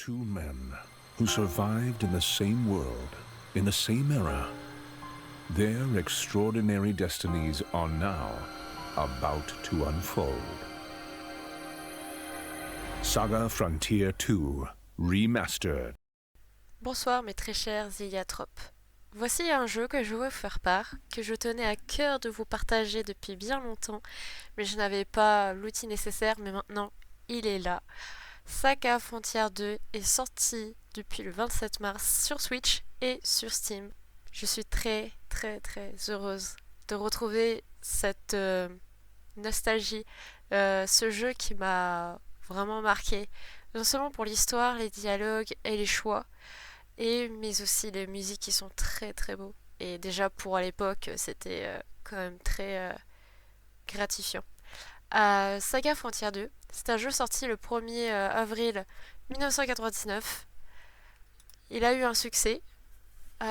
Two men who survived in the same world, in the same era. Their extraordinary destinies are now about to unfold. Saga Frontier 2 Remastered. Bonsoir mes très chers Ziliatropes. Voici un jeu que je veux vous faire part, que je tenais à cœur de vous partager depuis bien longtemps, mais je n'avais pas l'outil nécessaire, mais maintenant il est là. Saga Frontier 2 est sorti depuis le 27 mars sur Switch et sur Steam. Je suis très heureuse de retrouver cette nostalgie, ce jeu qui m'a vraiment marqué, non seulement pour l'histoire, les dialogues et les choix, mais aussi les musiques qui sont très beaux. Et déjà pour à l'époque, c'était quand même très gratifiant. Saga Frontier 2, c'est un jeu sorti le 1er avril 1999. Il a eu un succès. Il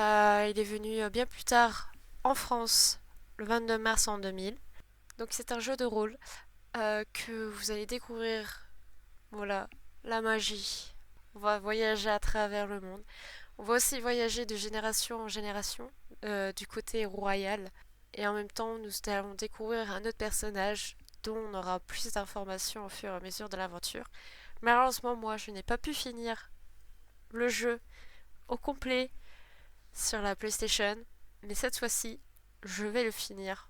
est venu bien plus tard en France, le 22 mars en 2000. Donc c'est un jeu de rôle que vous allez découvrir, voilà, la magie. On va voyager à travers le monde. On va aussi voyager de génération en génération du côté royal. Et en même temps, nous allons découvrir un autre personnage dont on aura plus d'informations au fur et à mesure de l'aventure. Malheureusement, moi, je n'ai pas pu finir le jeu au complet sur la PlayStation. Mais cette fois-ci, je vais le finir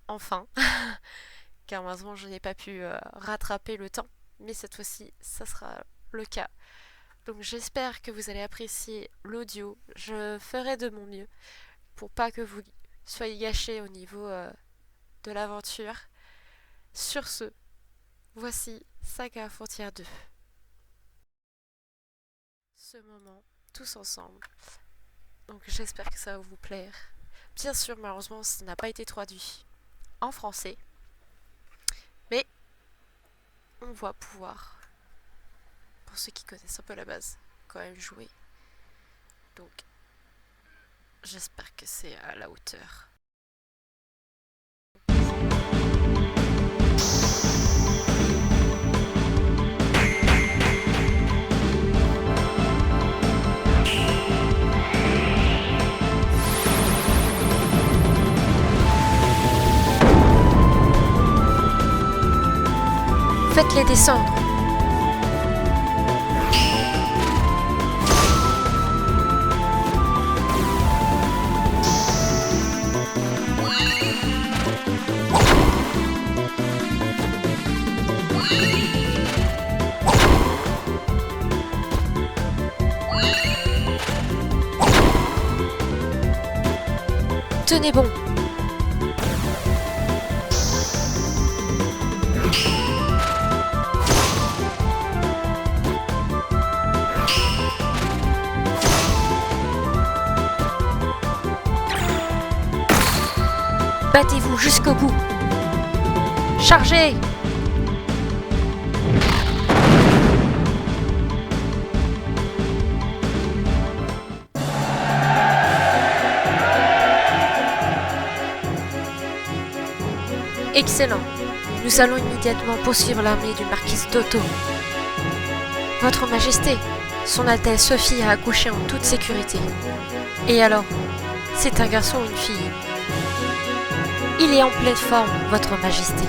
enfin. Car malheureusement, je n'ai pas pu rattraper le temps. Mais cette fois-ci, ça sera le cas. Donc j'espère que vous allez apprécier l'audio. Je ferai de mon mieux pour pas que vous soyez gâchés au niveau de l'aventure. Sur ce, voici Saga Frontier 2. Ce moment, tous ensemble. Donc j'espère que ça va vous plaire. Bien sûr, malheureusement, ça n'a pas été traduit en français. Mais on va pouvoir, pour ceux qui connaissent un peu la base, quand même jouer. Donc j'espère que c'est à la hauteur. Faites-les descendre. Tenez bon. Battez-vous jusqu'au bout. Chargez! Excellent. Nous allons immédiatement poursuivre l'armée du marquis d'Otto. Votre Majesté, Son Altesse Sophie a accouché en toute sécurité. Et alors, c'est un garçon ou une fille? Il est en pleine forme, Votre Majesté.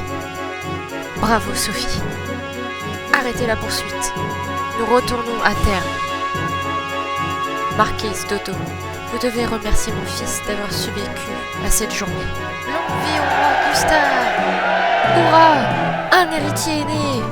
Bravo, Sophie. Arrêtez la poursuite. Nous retournons à terre. Marquise d'Otto, vous devez remercier mon fils d'avoir survécu à cette journée. Longue vie au roi Gustave! Hurrah! Un héritier est né!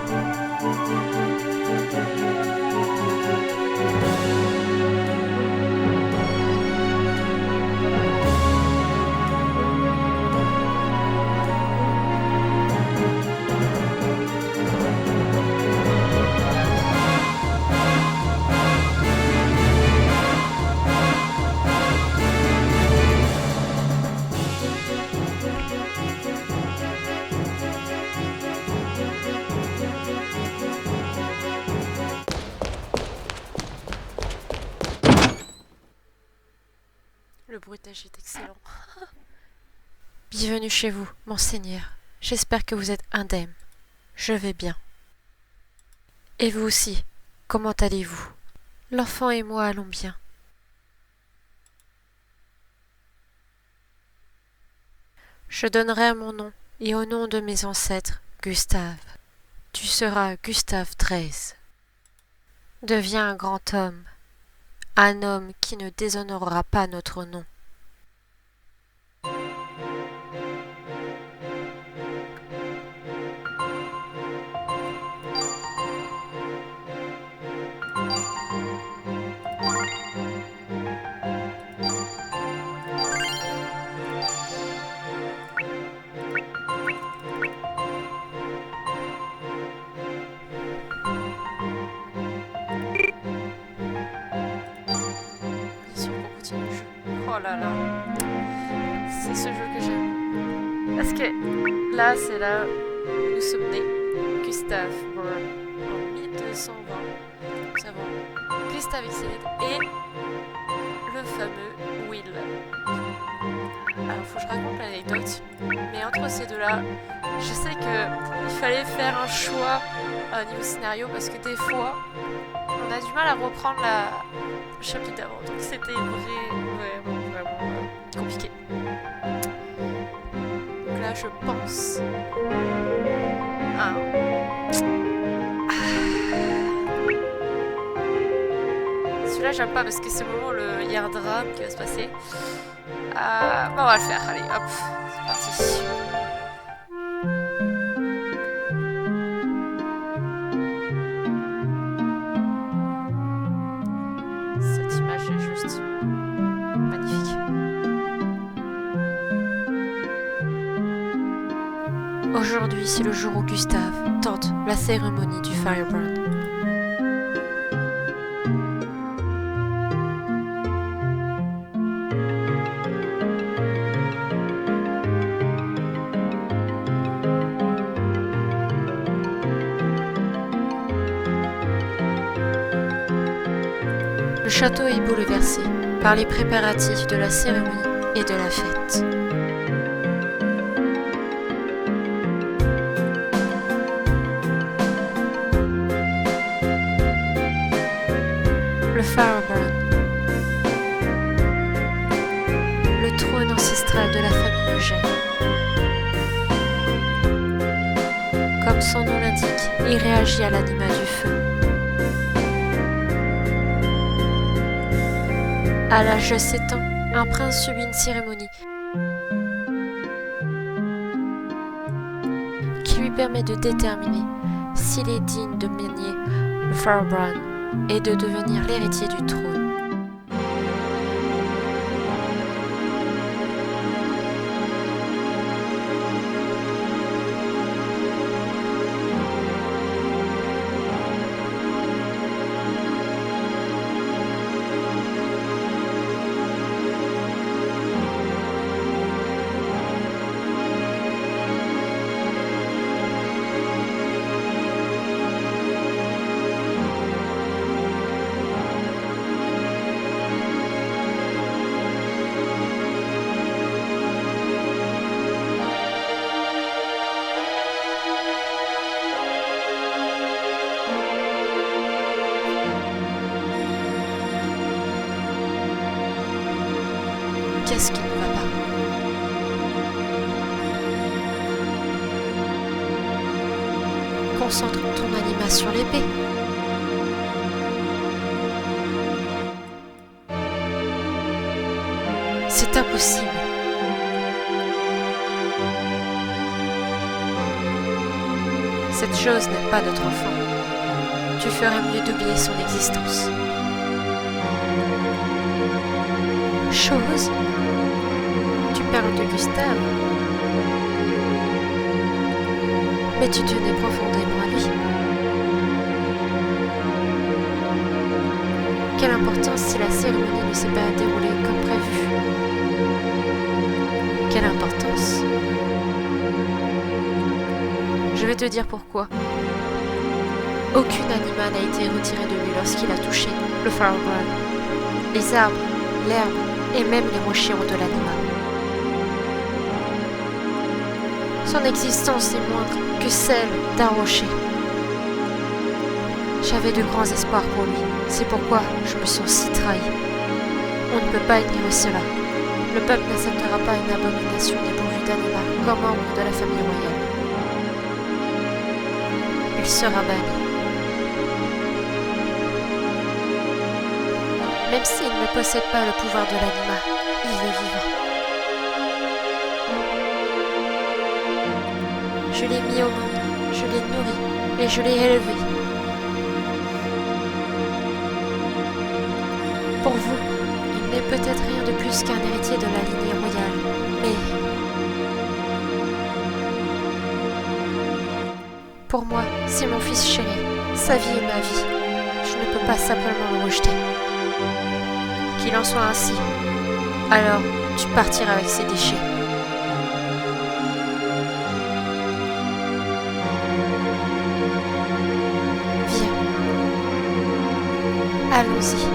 Le bruitage est excellent. Bienvenue chez vous, monseigneur. J'espère que vous êtes indemne. Je vais bien. Et vous aussi, comment allez-vous? L'enfant et moi allons bien. Je donnerai mon nom et au nom de mes ancêtres, Gustave. Tu seras Gustave XIII. Deviens un grand homme, un homme qui ne déshonorera pas notre nom. Bien sûr qu'on continue le jeu. Oh là là, c'est ce jeu que j'aime. Parce que là, c'est là où nous sommes nés. Gustave Bird en 1220. Nous avons Gustave Eiffel et le fameux Will. Alors, faut que je raconte l'anecdote, mais entre ces deux-là, je sais qu'il fallait faire un choix niveau scénario parce que des fois, on a du mal à reprendre le chapitre d'avant, donc c'était vraiment compliqué. Donc là, je pense à celui-là, j'aime pas parce que c'est le moment où il y a un drame qui va se passer. On va le faire, allez, hop, c'est parti. Cette image est juste magnifique. Aujourd'hui, c'est le jour où Gustave tente la cérémonie du Firebrand. Le château est bouleversé par les préparatifs de la cérémonie et de la fête. Le Firebrand, le trône ancestral de la famille Eugène. Comme son nom l'indique, il réagit à l'anima du feu. À l'âge de 7 ans, un prince subit une cérémonie qui lui permet de déterminer s'il est digne de manier le Firebrand et de devenir l'héritier du trône. Qu'est-ce qui ne va pas? Concentre ton anima sur l'épée. C'est impossible. Cette chose n'est pas notre enfant. Tu ferais mieux d'oublier son existence. Chose? Tu parles de Gustave? Mais tu tenais profondément à lui. Quelle importance si la cérémonie ne s'est pas déroulée comme prévu? Quelle importance? Je vais te dire pourquoi. Aucune anima n'a été retirée de lui lorsqu'il a touché le Firebrand. Les arbres, l'herbe et même les rochers ont de l'anima. Son existence est moindre que celle d'un rocher. J'avais de grands espoirs pour lui. C'est pourquoi je me sens si trahi. On ne peut pas ignorer cela. Le peuple n'acceptera pas une abomination dépourvue d'anima comme membre de la famille royale. Il sera banni. Même s'il ne possède pas le pouvoir de l'anima, il est vivant. Je l'ai mis au monde, je l'ai nourri et je l'ai élevé. Pour vous, il n'est peut-être rien de plus qu'un héritier de la lignée royale, mais pour moi, c'est mon fils chéri. Sa vie est ma vie. Je ne peux pas simplement le rejeter. Qu'il en soit ainsi. Alors, tu partiras avec ces déchets. Viens. Allons-y.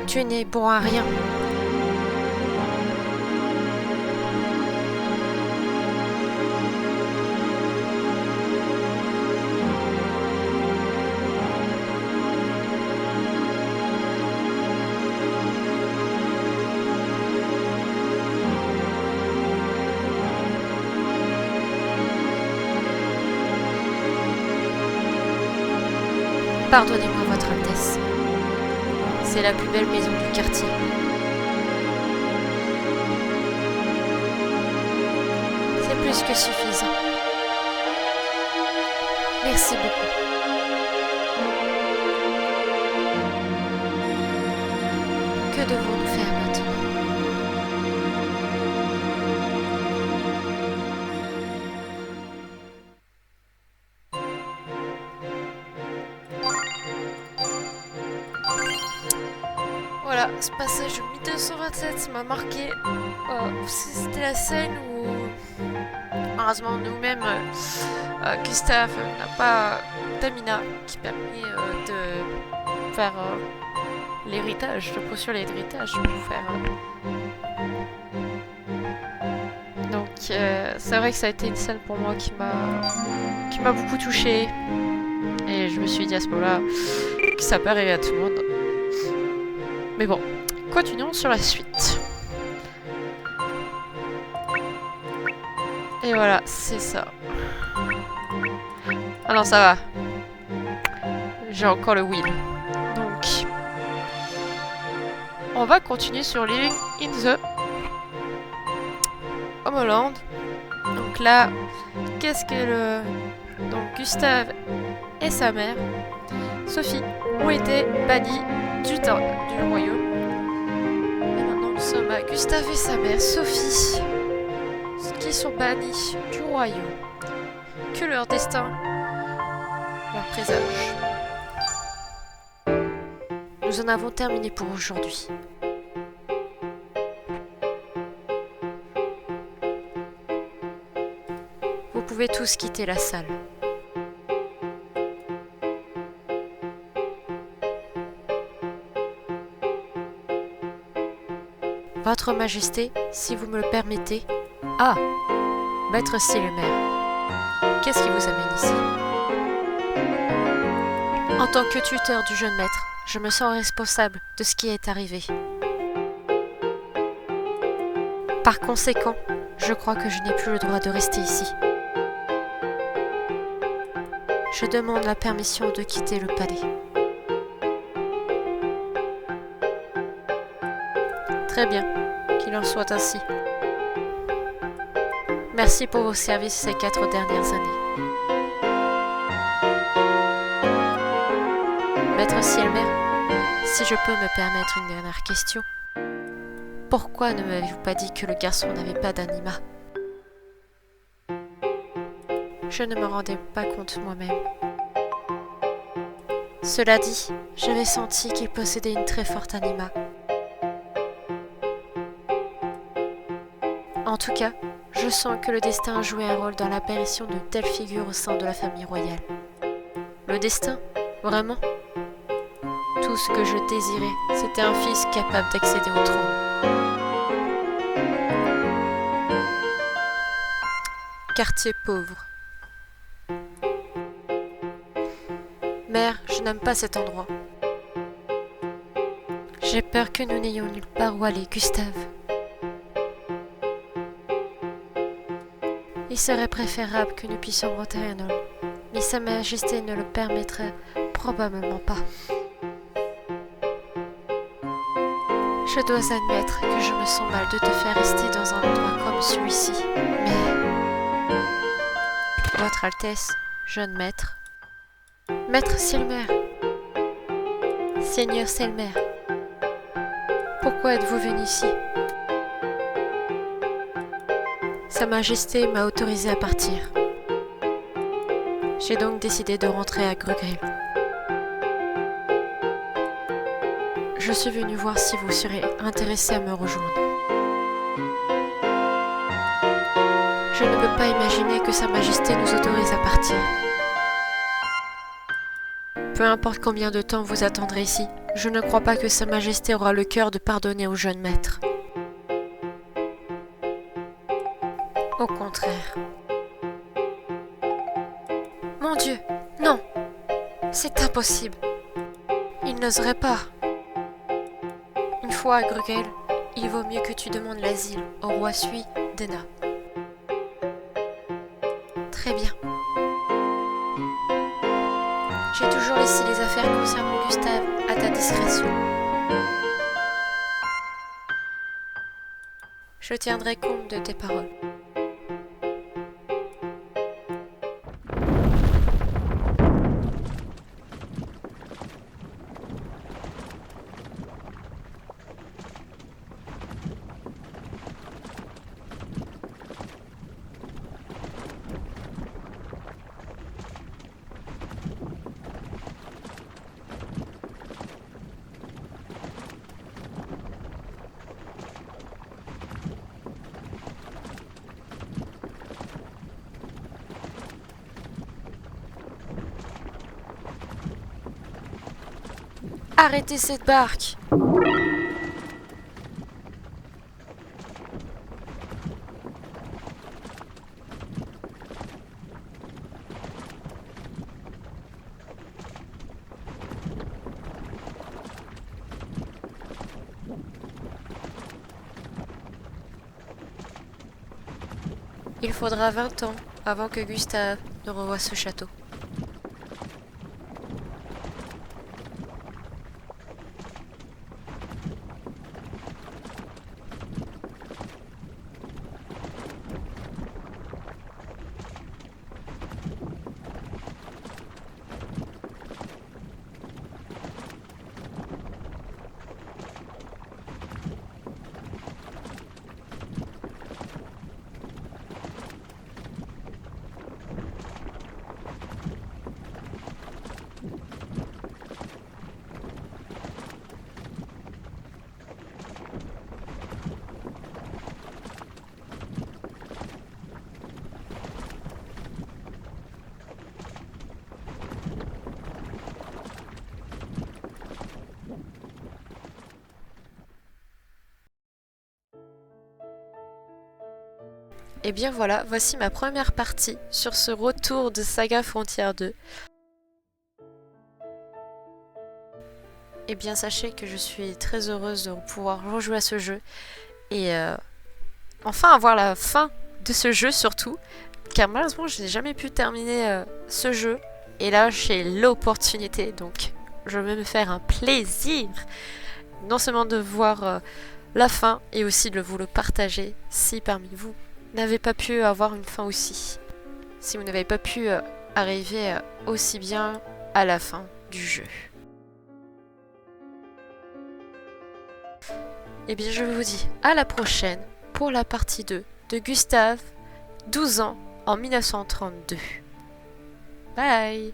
Tu n'es bon à rien. Pardonnez-moi, Votre Altesse. C'est la plus belle maison du quartier. C'est plus que suffisant. Merci beaucoup. Que devons-nous faire maintenant? Voilà, ce passage 1227 m'a marqué. C'était la scène où, heureusement, nous-mêmes, Gustave n'a pas d'Amina qui permet de faire l'héritage, de poursuivre l'héritage pour faire. Donc, c'est vrai que ça a été une scène pour moi qui m'a beaucoup touchée. Et je me suis dit à ce moment-là que ça peut arriver à tout le monde. Mais bon, continuons sur la suite. Et voilà, c'est ça. Ah non, ça va. J'ai encore le wheel. Donc, on va continuer sur Living in the Homeland. Donc là, qu'est-ce que le... Donc Gustave et sa mère, Sophie, ont été bannis du royaume. Et maintenant nous sommes à Gustave et sa mère, Sophie, qui sont bannis du royaume. Que leur destin leur présage. Nous en avons terminé pour aujourd'hui. Vous pouvez tous quitter la salle. Votre Majesté, si vous me le permettez... Ah, Maître Silmer, qu'est-ce qui vous amène ici? En tant que tuteur du jeune maître, je me sens responsable de ce qui est arrivé. Par conséquent, je crois que je n'ai plus le droit de rester ici. Je demande la permission de quitter le palais. Très bien, qu'il en soit ainsi. Merci pour vos services ces 4 dernières années. Maître Silmer, si je peux me permettre une dernière question. Pourquoi ne m'avez-vous pas dit que le garçon n'avait pas d'anima? Je ne me rendais pas compte moi-même. Cela dit, j'avais senti qu'il possédait une très forte anima. En tout cas, je sens que le destin a joué un rôle dans l'apparition de telles figures au sein de la famille royale. Le destin, vraiment. Tout ce que je désirais, c'était un fils capable d'accéder au trône. Quartier pauvre. Mère, je n'aime pas cet endroit. J'ai peur que nous n'ayons nulle part où aller, Gustave. Il serait préférable que nous puissions rencontrer un homme, mais Sa Majesté ne le permettrait probablement pas. Je dois admettre que je me sens mal de te faire rester dans un endroit comme celui-ci, mais... Votre Altesse, jeune maître. Maître Selmer. Seigneur Selmer. Pourquoi êtes-vous venu ici? Sa Majesté m'a autorisé à partir. J'ai donc décidé de rentrer à Grugril. Je suis venu voir si vous serez intéressé à me rejoindre. Je ne peux pas imaginer que Sa Majesté nous autorise à partir. Peu importe combien de temps vous attendrez ici, je ne crois pas que Sa Majesté aura le cœur de pardonner au jeune maître. Au contraire. Mon Dieu, non! C'est impossible. Il n'oserait pas. Une fois à Gruggel, il vaut mieux que tu demandes l'asile au roi Sui Dena. Très bien. J'ai toujours laissé les affaires concernant Gustave à ta discrétion. Je tiendrai compte de tes paroles. Arrêtez cette barque! Il faudra 20 ans avant que Gustave ne revoie ce château. Et bien voilà, voici ma première partie sur ce retour de Saga Frontier 2. Et bien sachez que je suis très heureuse de pouvoir rejouer à ce jeu et enfin avoir la fin de ce jeu surtout, car malheureusement je n'ai jamais pu terminer ce jeu et là j'ai l'opportunité, donc je vais me faire un plaisir non seulement de voir la fin et aussi de vous le partager si parmi vous n'avez pas pu avoir une fin aussi, si vous n'avez pas pu arriver aussi bien à la fin du jeu. Et bien je vous dis à la prochaine pour la partie 2 de Gustave, 12 ans en 1932. Bye!